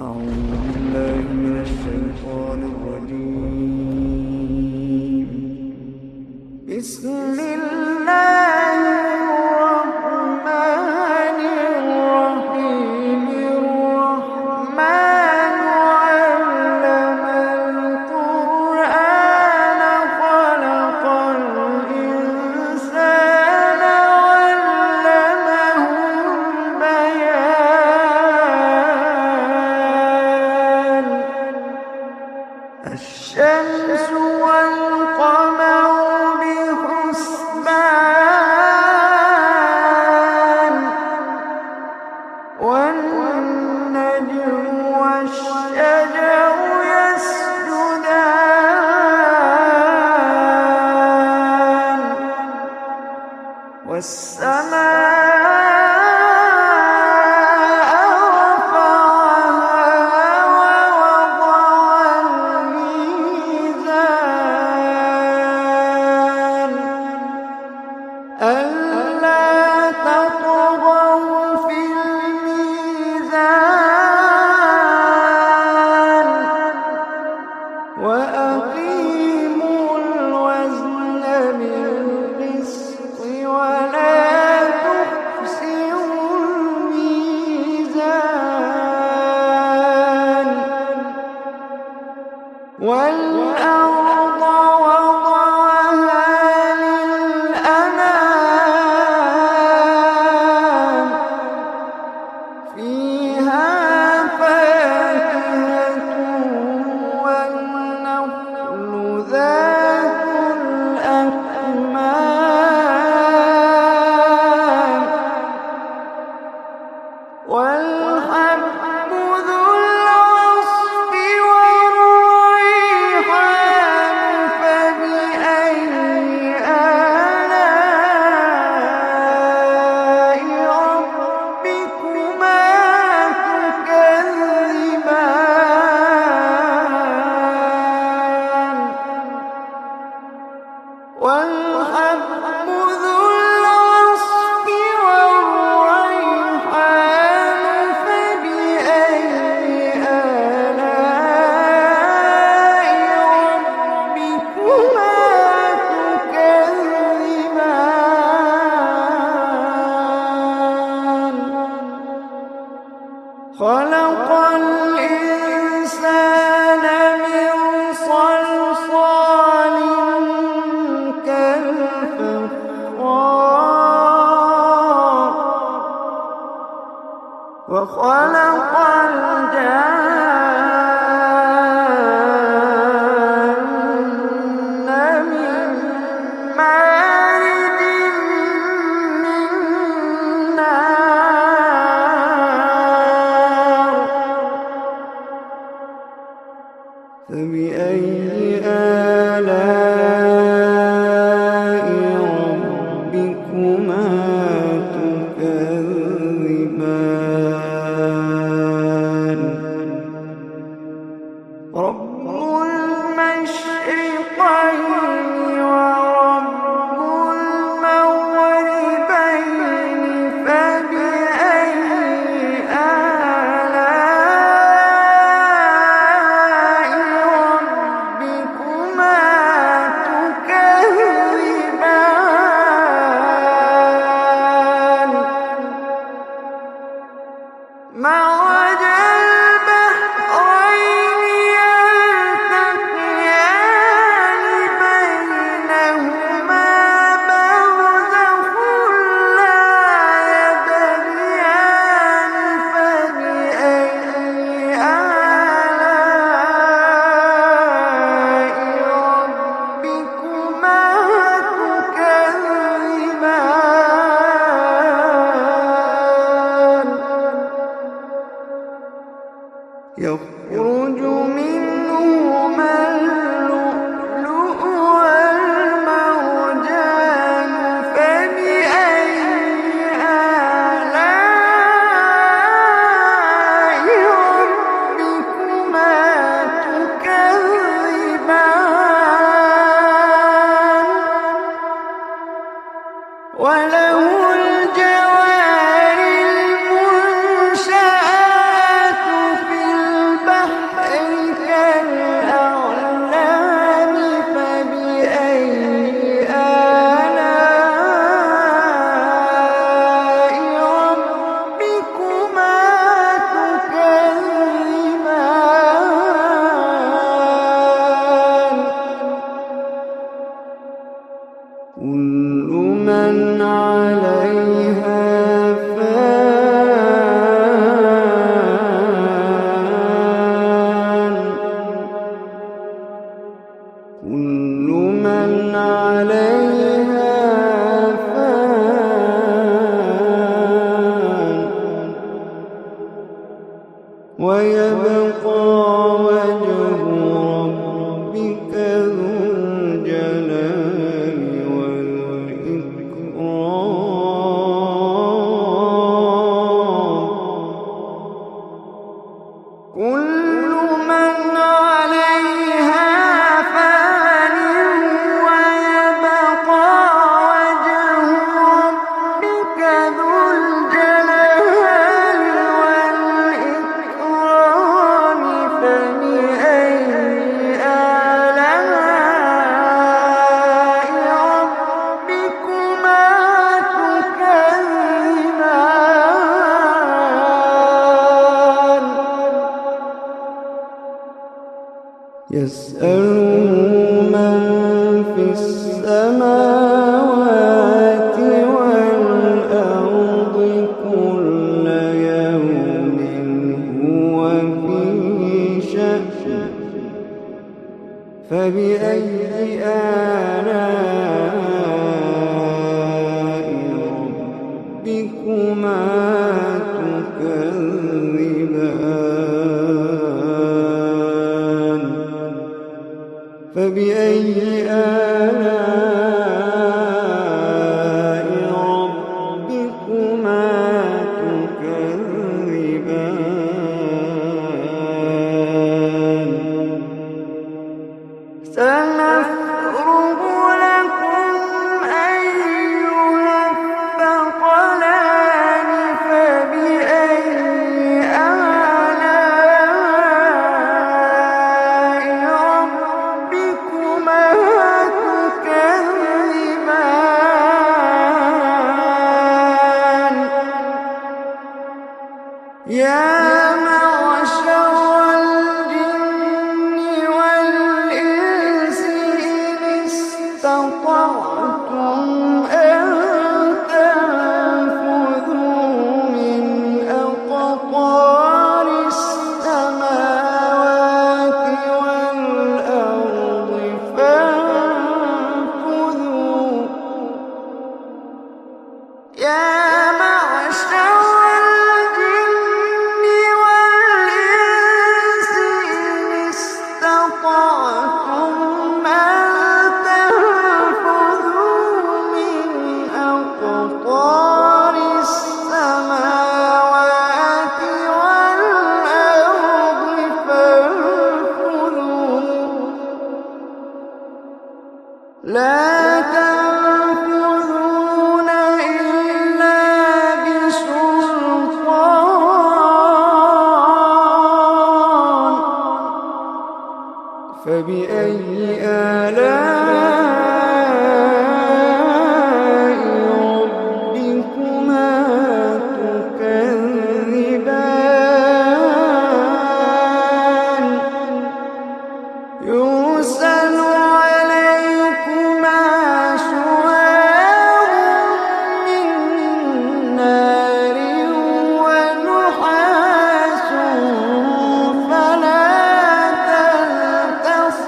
أعوذ بالله من الشيطان الرجيم. بسم الله الرحمن الرحيم. الرحمن علم القرآن خلق الإنسان علمه البيان. الشمس والقمر بحسبان، والنجم والشجر يسجدان، والسماء رفعها ووضع الميزان ألا تطغوا في الميزان وأقيموا الوزن بالقسط ولا تخسروا الميزان. والأرض وضعها للأنام، فيها فاكهة والنخل ذات الأكمام، والحب ذو العصف والريحان. فبأي آلاء ربكما تكذبان؟ والحب ذو العصف والريحان. فبأي آلاء ربكما تكذبان؟ خلق الإنسان من صلصال كالفخار، وخلق الجان من مارج من نار. فبأي آلاء ربكما تكذبان؟ رب المشرقين ورب المغربين. فبأي آلاء ربكما تكذبان؟ مرج البحرين يلتقيان بينهما برزخ لا يبغيان. فبأي آلاء ربكما تكذبان؟ يخرج منهما اللؤلؤ والمرجان. فبأي آلاء ربكما تكذبان؟ وله الجوار المنشآت في ويبقى وجه ربك ذو الجلال والإكرام. كل من عليها فان ويبقى وجه ربك ذو الجلال والإكرام. فبأي آلاء ربكما تكذبان. يسأله من في السماوات والأرض كل يوم هو في شأن. فبأي آلاء ربكما تكذبان. فبأي آلاء ربكما تكذبان. سنفرغ لكم أيها الثقلان. فبأي آلاء ربكما تكذبان. يا معشر الجن والإنس إن استطعتم أن تنفذوا من أقطار السماوات والأرض فانفذوا. يا معشر الجن والإنس إن استطعتم أن تنفذوا من أقطار السماوات والأرض فانفذوا. لا تنفذون إلا بسلطان. فبأي آلاء ربكما تكذبان. يرسل عليكما شواظ من نار ونحاس فلا تنتصران.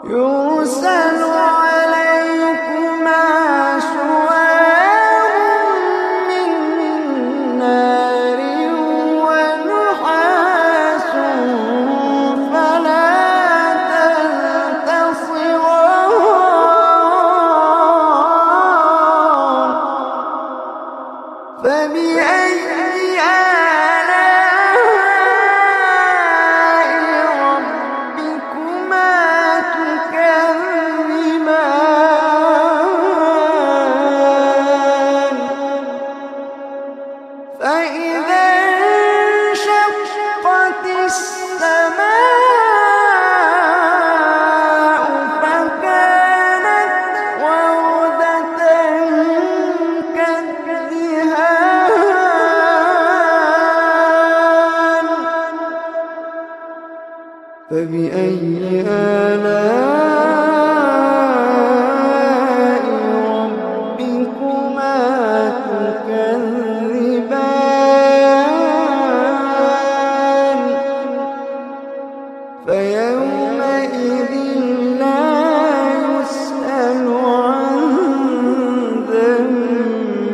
يرسل عليكما شواظ من نار ونحاس فلا تنتصران. فبأي آلاء ربكما تكذبان. فإذا انشقت السماء فكانت وردة كالدهان. فبأي آلاء ربكما تكذبان. فيومئذ لا يسأل عن ذنبه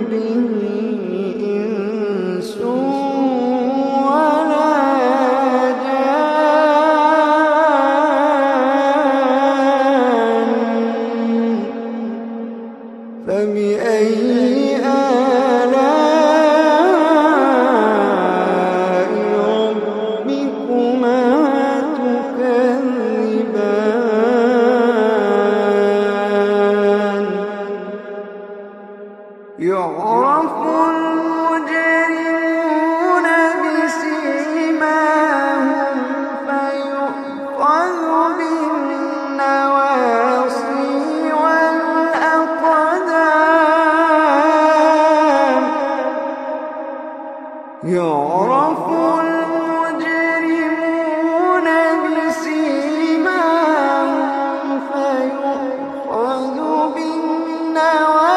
يعرف المجرمون بسيماهم فيؤخذ بالنواصي والأقدام. يعرف المجرمون بسيماهم فيؤخذ بالنواصي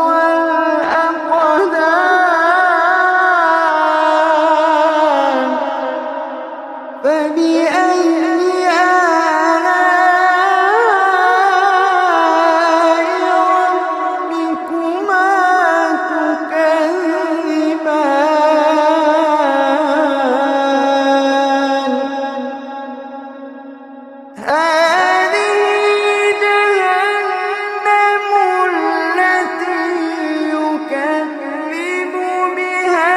والأقدام. فبأي آلاء ربكما تكذبان. هذه جهنم التي يكذب بها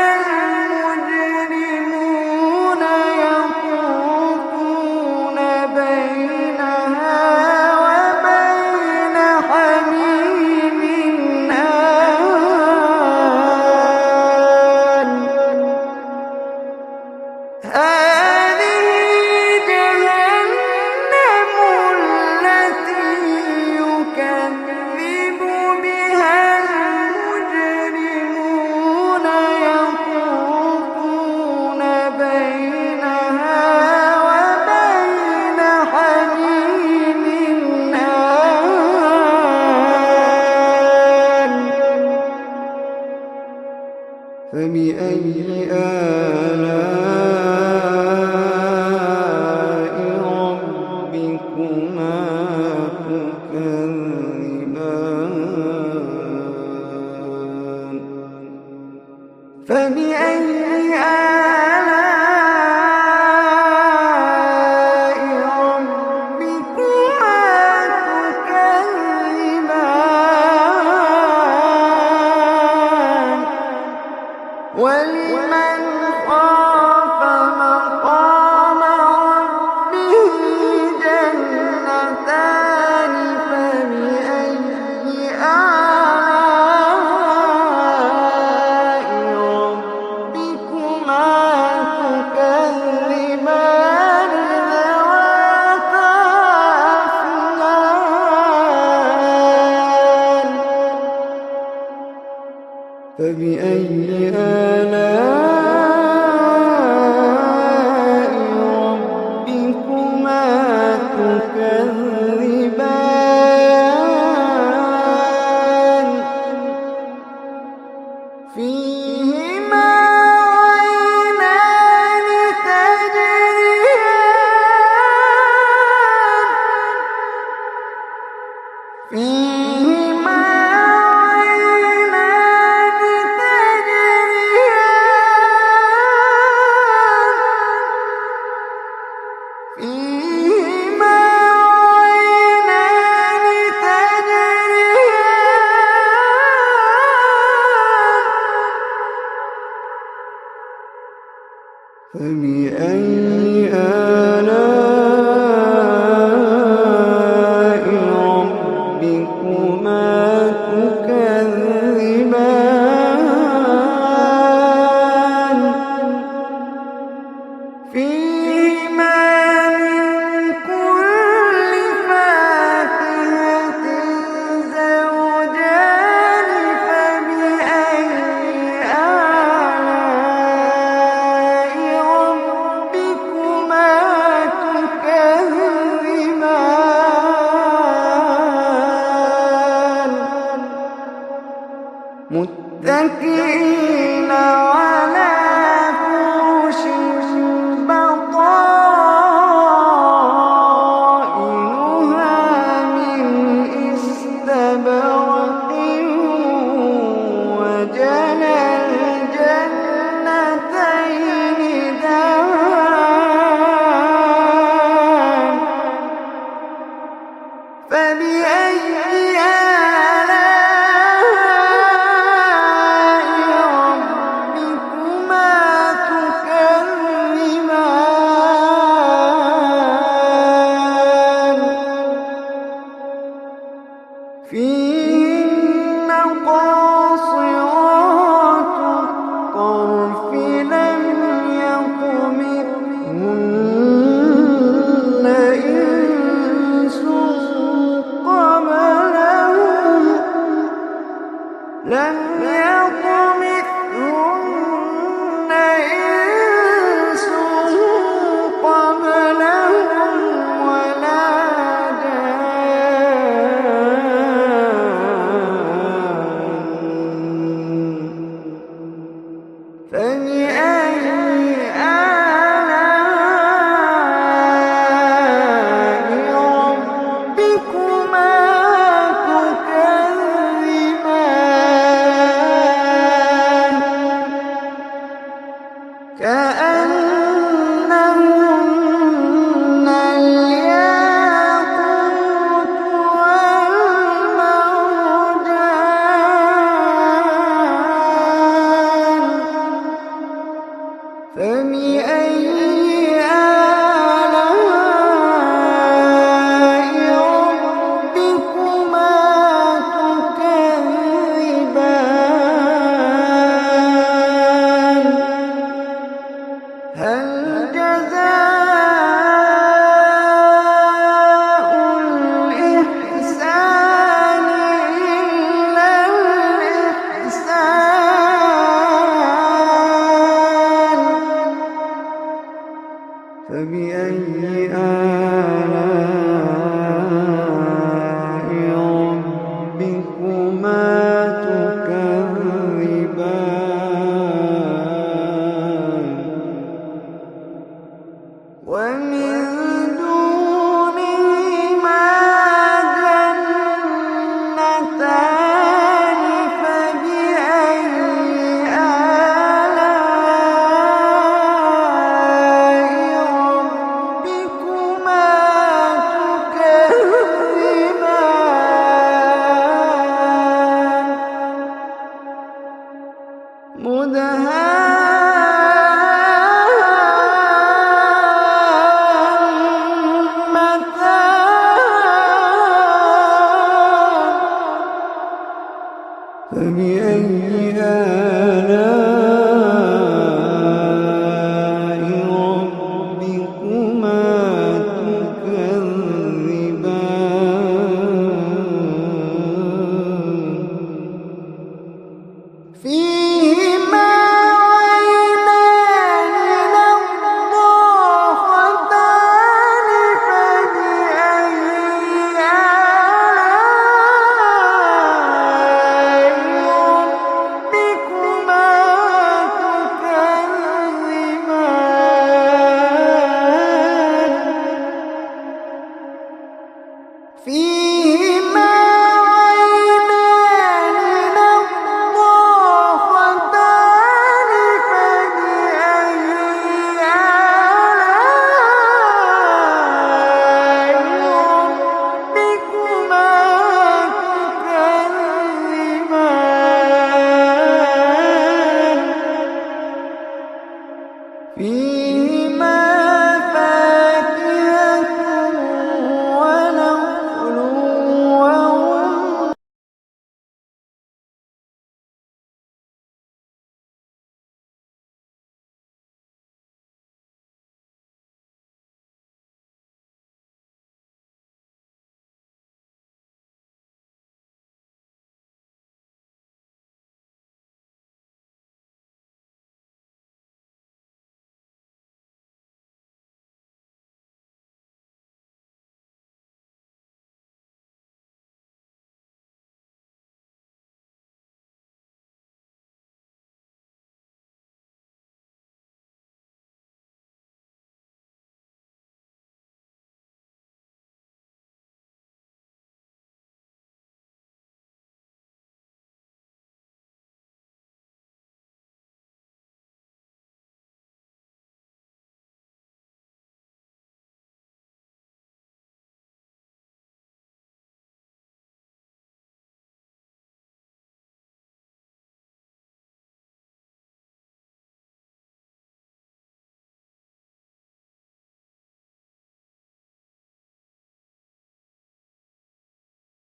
المجرمون يطوفون بينها وبين حميم آن. هذه جهنم التي يكذب بها المجرمون يطوفون بينها وبين حميم آن. فبأي آلاء ربكما تكذبان. فبأي آلاء ربكما تكذبان. ولمن خاف مقام ربه جنتان. فبأي آلاء ربكما تكذبان ذواتا أفنان. فبأي آلاء ربكما تكذبان. فيهما عينان تجريان. فيهما عينان تجريان. فيهما عينان تجريان. فبأي آلاء ربكما تكذبان. فيهما من كل فاكهة زوجان. فبأي آلاء ربكما تكذبان. متكئين على فرش بطائنها من استبرق. وجنى الجنتين دان. فبأي آلاء ربكما تكذبان. فيهن لم يطمثهن إنس قبلهم ولا جان فبأي آلاء ربكما تكذبان كأنهن الياقوت والمرجان فبأي آلاء ربكما تكذبان هل جزاء الإحسان إلا الإحسان فبأي آلاء ربكما تكذبان ومن دونهما جنتان فبأي آلاء ربكما تكذبان فبأي آلاء ربكما تكذبان